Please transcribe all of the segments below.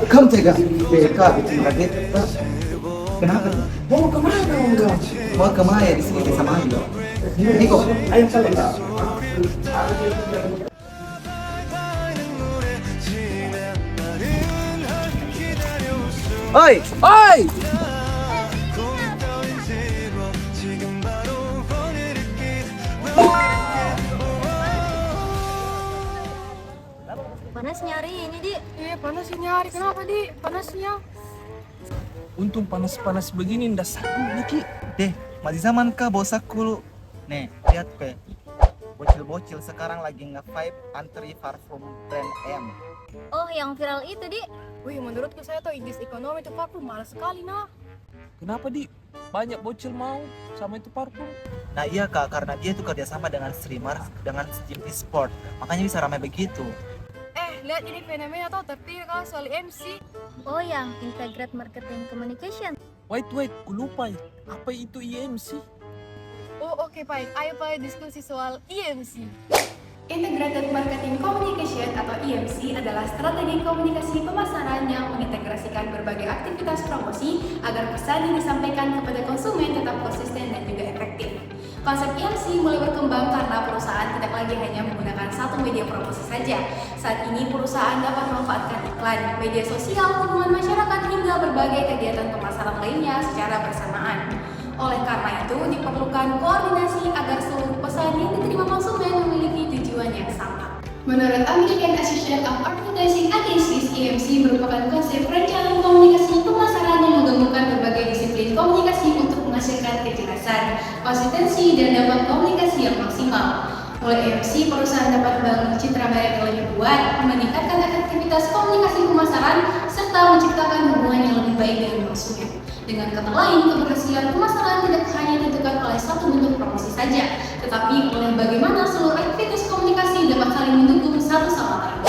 Kamu tega BK bikin kaget. Kenapa? Mau kemana enggak? Mau kemana di sini sama Ando. Niko, ayo kita. Oi, oi. Panas nyari ini, Di. Iya panas ini hari, kenapa Di? Panasnya? Untung panas-panas begini ndak sakit Niki. Deh, masih zaman kah bosaku. Nih, lihat pe. Bocil-bocil sekarang lagi nge-vibe antri parfum brand M. Oh, yang viral itu, Di. Wih, menurutku saya tuh Inggris ekonomi itu parfum mahal sekali nah. Kenapa Di? Banyak bocil mau sama itu parfum. Nah iya kak, karena dia tuh kerjasama dengan streamer, dengan tim e-sport. Makanya bisa ramai begitu. Lihat ini fenomena tuh terpilih kalau soal MC. Oh, yang Integrated Marketing Communication. Wait, ku lupa. Apa itu IMC? Oh oke, baik, ayo Pak diskusi soal EMC. Integrated Marketing Communication atau EMC adalah strategi komunikasi pemasaran yang mengintegrasikan berbagai aktivitas promosi agar pesan yang disampaikan kepada konsumen tetap konsisten dan juga efektif. Konsep EMC mulai berkembang karena perusahaan tidak lagi hanya menggunakan satu media promosi saja. Saat ini perusahaan dapat memanfaatkan iklan, media sosial, hubungan masyarakat hingga berbagai kegiatan pemasaran lainnya secara bersamaan. Oleh karena itu, diperlukan koordinasi agar seluruh pesan yang diterima konsumen memiliki tujuan yang sama. Menurut American Association of Advertising Agencies, EMC merupakan konsep perencanaan komunikasi pemasaran yang menggabungkan berbagai disiplin komunikasi untuk menghasilkan kejelasan, konsistensi, dan dampak komunikasi yang maksimal. Oleh EMC, perusahaan dapat membangun citra merek yang lebih kuat, meningkatkan efektivitas komunikasi pemasaran, serta menciptakan hubungan yang lebih baik dengan konsumen. Dengan kata lain, keberhasilan pemasaran tidak hanya ditentukan oleh satu bentuk promosi saja, tetapi oleh bagaimana seluruh aktivitas komunikasi dapat saling mendukung satu sama lain.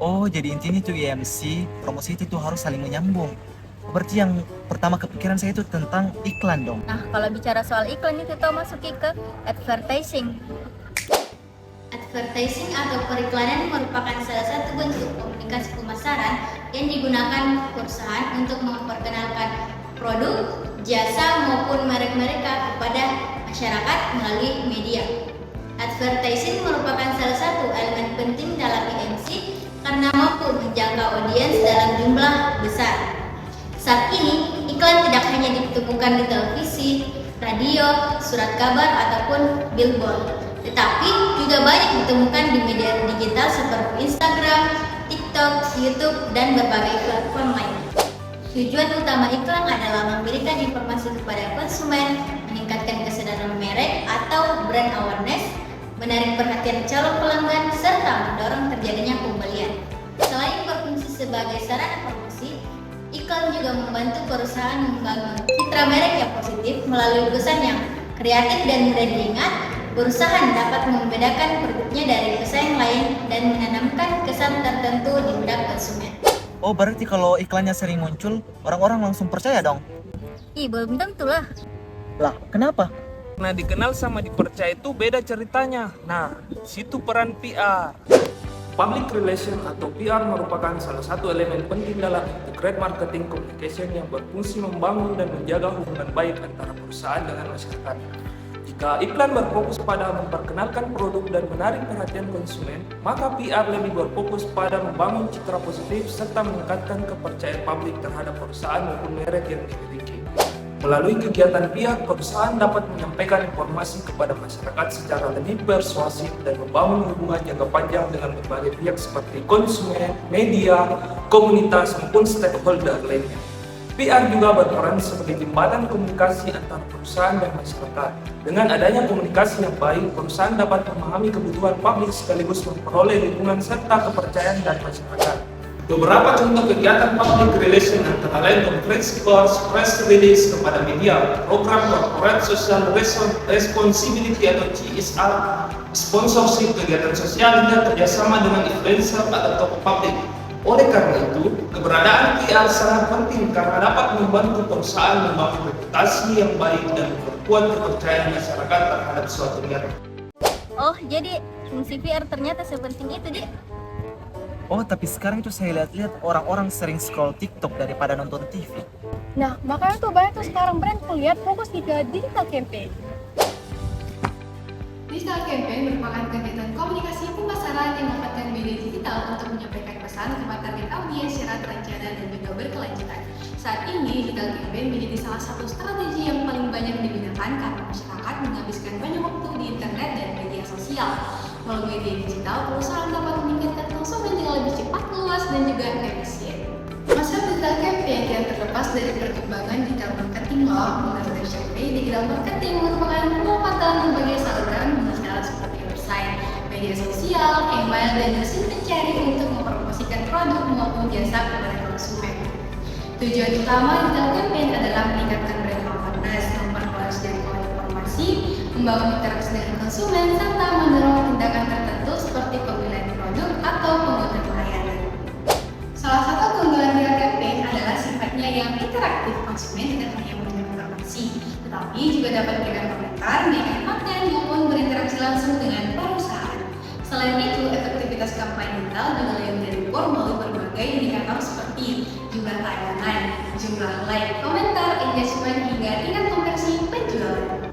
Oh, jadi intinya tuh EMC, promosi itu tuh harus saling menyambung. Berarti yang pertama kepikiran saya itu tentang iklan dong. Nah, kalau bicara soal iklan itu tuh masuk ke advertising. Advertising atau periklanan merupakan salah satu bentuk komunikasi pemasaran yang digunakan perusahaan untuk memperkenalkan produk, jasa maupun merek mereka kepada masyarakat melalui media. Advertising merupakan salah satu elemen penting dalam EMC karena mampu menjangkau audiens dalam jumlah besar. Saat ini, iklan tidak hanya ditemukan di televisi, radio, surat kabar, ataupun billboard, tetapi juga banyak ditemukan di media digital seperti Instagram, TikTok, YouTube, dan berbagai platform lain. Tujuan utama iklan adalah memberikan informasi kepada konsumen, meningkatkan kesadaran merek atau brand awareness, menarik perhatian calon pelanggan, serta mendorong terjadinya pembelian. Selain berfungsi sebagai sarana promosi, iklan juga membantu perusahaan membangun citra merek yang positif melalui pesan yang kreatif dan mudah diingat. Perusahaan dapat membedakan produknya dari pesaing lain dan menanamkan kesan tertentu di benak konsumen. Oh, berarti kalau iklannya sering muncul, orang-orang langsung percaya dong? Ih, belum tentu lah. Lah, kenapa? Nah, dikenal sama dipercaya itu beda ceritanya. Nah, situ peran PR. Public relation atau PR merupakan salah satu elemen penting dalam integrated marketing communication yang berfungsi membangun dan menjaga hubungan baik antara perusahaan dengan masyarakat. Jika iklan berfokus pada memperkenalkan produk dan menarik perhatian konsumen, maka PR lebih berfokus pada membangun citra positif serta meningkatkan kepercayaan publik terhadap perusahaan maupun merek yang dimiliki. Melalui kegiatan PR, perusahaan dapat menyampaikan informasi kepada masyarakat secara lebih persuasif dan membangun hubungan jangka panjang dengan berbagai pihak seperti konsumen, media, komunitas, maupun stakeholder lainnya. PR juga berperan sebagai jembatan komunikasi antara perusahaan dan masyarakat. Dengan adanya komunikasi yang baik, perusahaan dapat memahami kebutuhan publik sekaligus memperoleh dukungan serta kepercayaan dari masyarakat. Beberapa contoh kegiatan public relation antara lain conference calls, press release kepada media, program corporate social responsibility atau CSR, sponsorship kegiatan sosial hingga kerjasama dengan influencer atau tokoh publik. Oleh karena itu, keberadaan PR sangat penting karena dapat membantu perusahaan membangun reputasi yang baik dan memperkuat kepercayaan masyarakat terhadap suatu merek. Oh, jadi fungsi VR ternyata sepenting itu, Dik. Oh, tapi sekarang tuh saya lihat-lihat orang-orang sering scroll TikTok daripada nonton TV. Nah, makanya tuh banyak tuh sekarang brand kulihat fokus ke digital campaign. Digital campaign merupakan kegiatan komunikasi pemasaran yang memanfaatkan media digital untuk menyampaikan pesan kepada target audiens secara terencana dan juga berkelanjutan. Saat ini, digital campaign menjadi salah satu strategi yang paling banyak digunakan karena masyarakat menghabiskan banyak waktu di internet dan media sosial. Melalui media digital, perusahaan dapat meningkatkan konsumen dengan lebih cepat, luas, dan juga efisien. Masa digital campaign yang terlepas dari perkembangan digital marketing law. Menurut Shopee, digital marketing merupakan pemanfaatan berbagai saluran digital seperti website, media sosial, email, dan mesin pencari untuk mempromosikan produk maupun jasa kepada konsumen. Tujuan utama digital campaign adalah meningkatkan brand awareness, memperluas jangkauan informasi, membangun interaksi dengan konsumen, serta mendorong tindakan tertentu seperti pemilihan produk atau penguatan layanan. Salah satu keunggulan digital campaign adalah sifatnya yang interaktif. Konsumen tidak hanya memberikan informasi, tetapi juga dapat memberikan komentar, menaikkan konten, maupun berinteraksi langsung dengan perusahaan. Selain itu, efektivitas kampanye digital juga lebih diukur melalui berbagai indikator seperti jumlah tayangan, jumlah like, komentar, engagement, hingga tingkat konversi penjualan.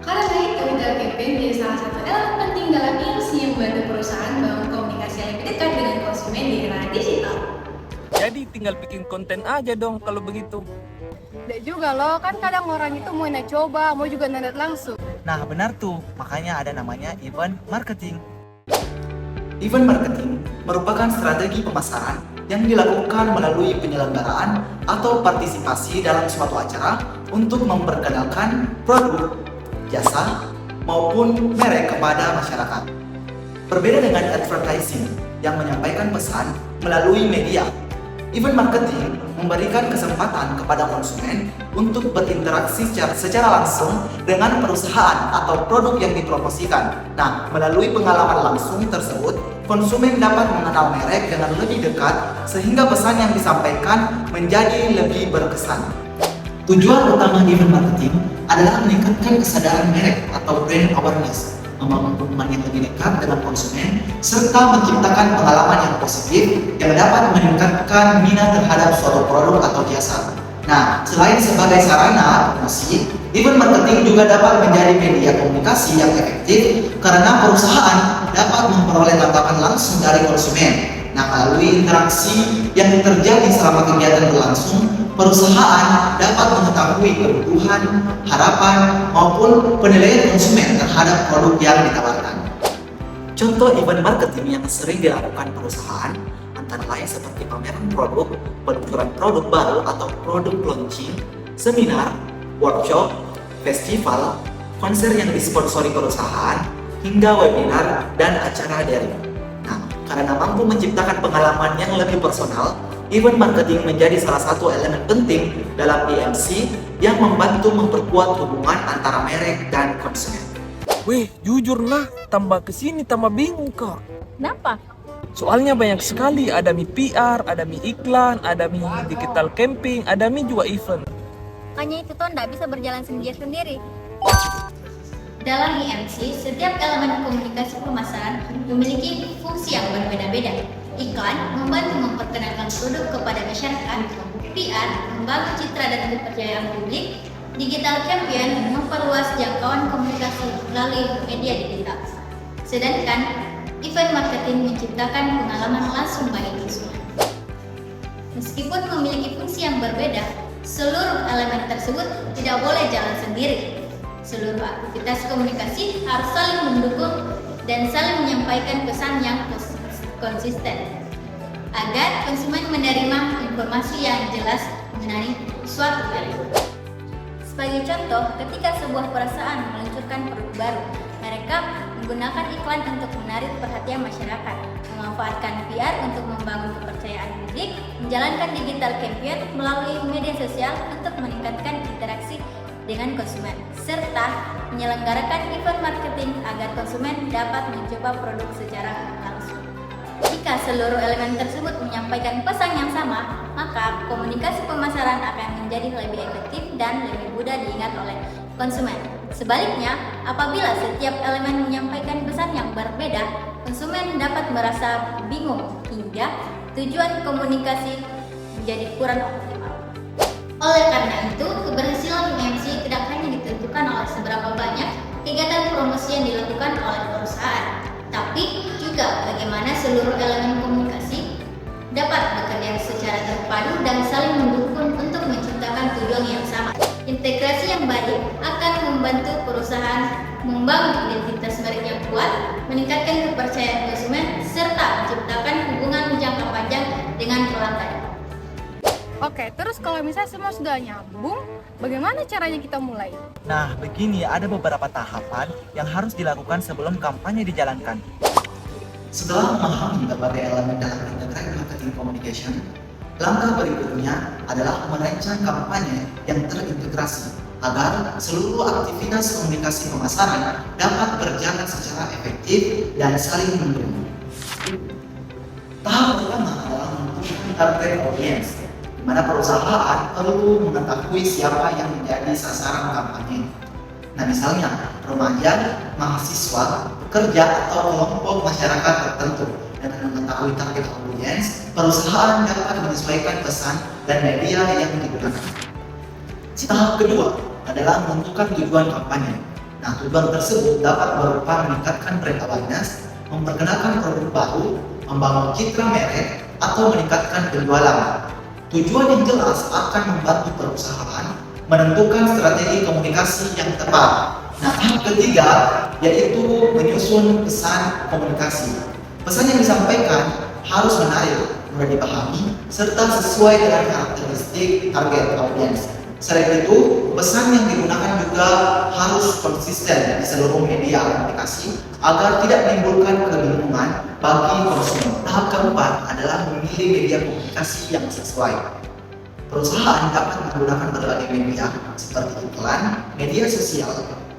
Karena itu, digital campaign menjadi salah satu elemen penting dalam EMC yang membantu perusahaan membangun komunikasi yang lebih dekat dengan konsumen di era digital. Jadi tinggal bikin konten aja dong kalau begitu. Dan juga loh, kan kadang orang itu mau coba, mau juga nonton langsung. Nah, benar tuh. Makanya ada namanya event marketing. Event marketing merupakan strategi pemasaran yang dilakukan melalui penyelenggaraan atau partisipasi dalam suatu acara untuk memperkenalkan produk, jasa, maupun merek kepada masyarakat. Berbeda dengan advertising yang menyampaikan pesan melalui media, event marketing memberikan kesempatan kepada konsumen untuk berinteraksi secara langsung dengan perusahaan atau produk yang dipromosikan. Nah, melalui pengalaman langsung tersebut, konsumen dapat mengenal merek dengan lebih dekat sehingga pesan yang disampaikan menjadi lebih berkesan. Tujuan utama event marketing adalah meningkatkan kesadaran merek atau brand awareness, membangun hubungan yang lebih dekat dengan konsumen, serta menciptakan pengalaman yang positif yang dapat meningkatkan minat terhadap suatu produk atau jasa. Nah, selain sebagai sarana promosi, event marketing juga dapat menjadi media komunikasi yang efektif karena perusahaan dapat memperoleh tanggapan langsung dari konsumen. Nah, melalui interaksi yang terjadi selama kegiatan berlangsung, perusahaan dapat mengetahui kebutuhan, harapan, maupun penilaian konsumen terhadap produk yang ditawarkan. Contoh event marketing yang sering dilakukan perusahaan antara lain seperti pameran produk, peluncuran produk baru atau produk launching, seminar, workshop, festival, konser yang disponsori perusahaan, hingga webinar dan acara daring. Nah, karena mampu menciptakan pengalaman yang lebih personal, event marketing menjadi salah satu elemen penting dalam EMC yang membantu memperkuat hubungan antara merek dan konsumen. Weh, jujur nah, tambah kesini tambah bingung kok. Kenapa? Soalnya banyak sekali, ada mi PR, ada mi iklan, ada mi digital campaign, ada mi juga event. Makanya itu tuh nggak bisa berjalan sendiri-sendiri. Dalam EMC, setiap elemen komunikasi pemasaran memiliki fungsi yang berbeda-beda. Iklan membantu memperkenalkan produk kepada masyarakat, PR membangun citra dan kepercayaan publik, digital campaign memperluas jangkauan komunikasi melalui media digital. Sedangkan event marketing menciptakan pengalaman langsung bagi konsumen. Meskipun memiliki fungsi yang berbeda, seluruh elemen tersebut tidak boleh jalan sendiri. Seluruh aktivitas komunikasi harus saling mendukung dan saling menyampaikan pesan yang konsisten agar konsumen menerima informasi yang jelas mengenai suatu merek. Sebagai contoh, ketika sebuah perusahaan meluncurkan produk baru, mereka menggunakan iklan untuk menarik perhatian masyarakat, memanfaatkan PR untuk membangun kepercayaan publik, menjalankan digital campaign melalui media sosial untuk meningkatkan interaksi dengan konsumen, serta menyelenggarakan event marketing agar konsumen dapat mencoba produk secara langsung. Jika seluruh elemen tersebut menyampaikan pesan yang sama, maka komunikasi pemasaran akan menjadi lebih efektif dan lebih mudah diingat oleh konsumen. Sebaliknya, apabila setiap elemen menyampaikan pesan yang berbeda, konsumen dapat merasa bingung hingga tujuan komunikasi menjadi kurang optimal. Oleh karena itu, keberhasilan IMC tidak hanya ditentukan oleh seberapa banyak kegiatan promosi yang dilakukan oleh perusahaan, tapi juga bagaimana seluruh elemen komunikasi dapat bekerja secara terpadu dan saling mendukung untuk menciptakan tujuan yang sama. Integrasi yang baik akan membantu perusahaan membangun identitas merek yang kuat, meningkatkan kepercayaan konsumen, serta menciptakan hubungan jangka panjang dengan pelanggan. Oke, terus kalau misalnya semua sudah nyambung, bagaimana caranya kita mulai? Nah, begini ada beberapa tahapan yang harus dilakukan sebelum kampanye dijalankan. Setelah memahami berbagai elemen dalam integrated marketing communication, langkah berikutnya adalah merancang kampanye yang terintegrasi agar seluruh aktivitas komunikasi pemasaran dapat berjalan secara efektif dan saling mendukung. Tahap pertama adalah menentukan target audience, di mana perusahaan perlu mengetahui siapa yang menjadi sasaran kampanye. Nah, misalnya remaja, mahasiswa, pekerja, atau kelompok masyarakat tertentu. Dengan mengetahui target audience, perusahaan dapat menyesuaikan pesan dan media yang digunakan. Tahap kedua adalah menentukan tujuan kampanye. Nah, tujuan tersebut dapat berupa meningkatkan brand awareness, memperkenalkan produk baru, membangun citra merek, atau meningkatkan penjualan. Tujuan yang jelas akan membantu perusahaan menentukan strategi komunikasi yang tepat. Nah, tahap ketiga yaitu menyusun pesan komunikasi. Pesan yang disampaikan harus menarik, mudah dipahami, serta sesuai dengan karakteristik target audience. Selain itu, pesan yang digunakan juga harus konsisten di seluruh media komunikasi agar tidak menimbulkan kebingungan bagi konsumen. Tahap keempat adalah memilih media komunikasi yang sesuai. Perusahaan dapat menggunakan berbagai media seperti iklan, media sosial,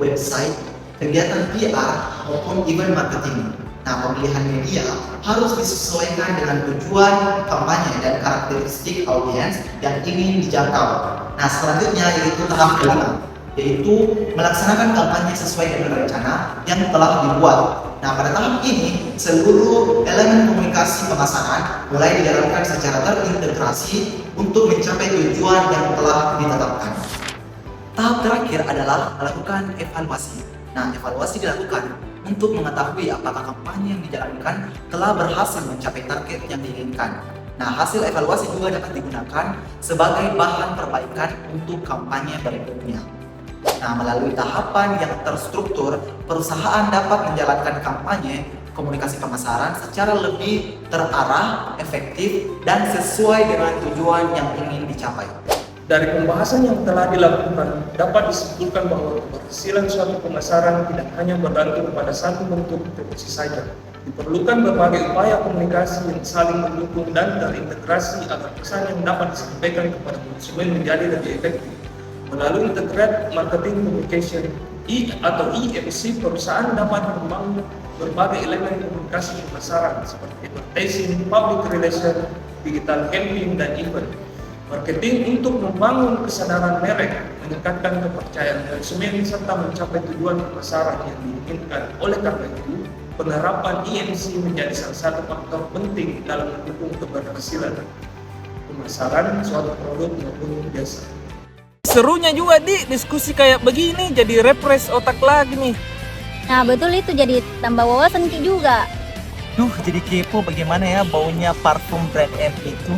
website, kegiatan PR, maupun event marketing. Nah, pemilihan media harus disesuaikan dengan tujuan kampanye dan karakteristik audiens yang ingin dijangkau. Nah, selanjutnya yaitu tahap kelima, yaitu melaksanakan kampanye sesuai dengan rencana yang telah dibuat. Nah, pada tahap ini, seluruh elemen komunikasi pemasaran mulai dijalankan secara terintegrasi untuk mencapai tujuan yang telah ditetapkan. Tahap terakhir adalah melakukan evaluasi. Nah, evaluasi dilakukan untuk mengetahui apakah kampanye yang dijalankan telah berhasil mencapai target yang diinginkan. Nah, hasil evaluasi juga dapat digunakan sebagai bahan perbaikan untuk kampanye berikutnya. Nah, melalui tahapan yang terstruktur, perusahaan dapat menjalankan kampanye komunikasi pemasaran secara lebih terarah, efektif, dan sesuai dengan tujuan yang ingin dicapai. Dari pembahasan yang telah dilakukan, dapat disimpulkan bahwa keberhasilan suatu pemasaran tidak hanya bergantung pada satu bentuk promosi saja. Diperlukan berbagai upaya komunikasi yang saling mendukung dan terintegrasi agar pesan yang dapat disampaikan kepada konsumen menjadi lebih efektif. Melalui Integrated Marketing Communication atau IMC, perusahaan dapat membangun berbagai elemen komunikasi pemasaran seperti advertising, public relation, digital campaign, dan event marketing untuk membangun kesadaran merek, meningkatkan kepercayaan konsumen, serta mencapai tujuan pemasaran yang diinginkan. Oleh karena itu, penerapan IMC menjadi salah satu faktor penting dalam mendukung keberhasilan pemasaran suatu produk maupun jasa. Serunya juga diskusi kayak begini, jadi refresh otak lagi nih. Nah, betul itu, jadi tambah wawasan juga. Duh, jadi kepo bagaimana ya baunya parfum brand M itu.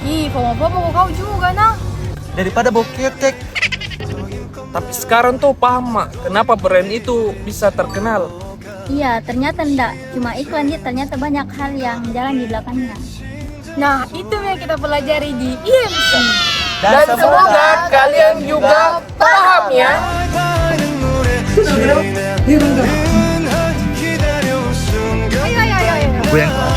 Ih, FOMO-FOMO kau juga nah. Daripada bau ketek. Tapi sekarang tuh paham mak, kenapa brand itu bisa terkenal. Iya, ternyata enggak cuma iklan, dia ternyata banyak hal yang jalan di belakangnya. Nah, itu yang kita pelajari di IMC. Dan semoga kalian juga paham ya. Ayo. gue yang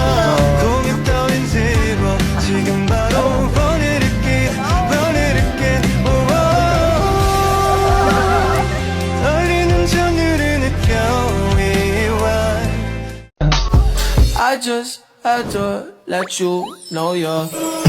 I just had to let you know you're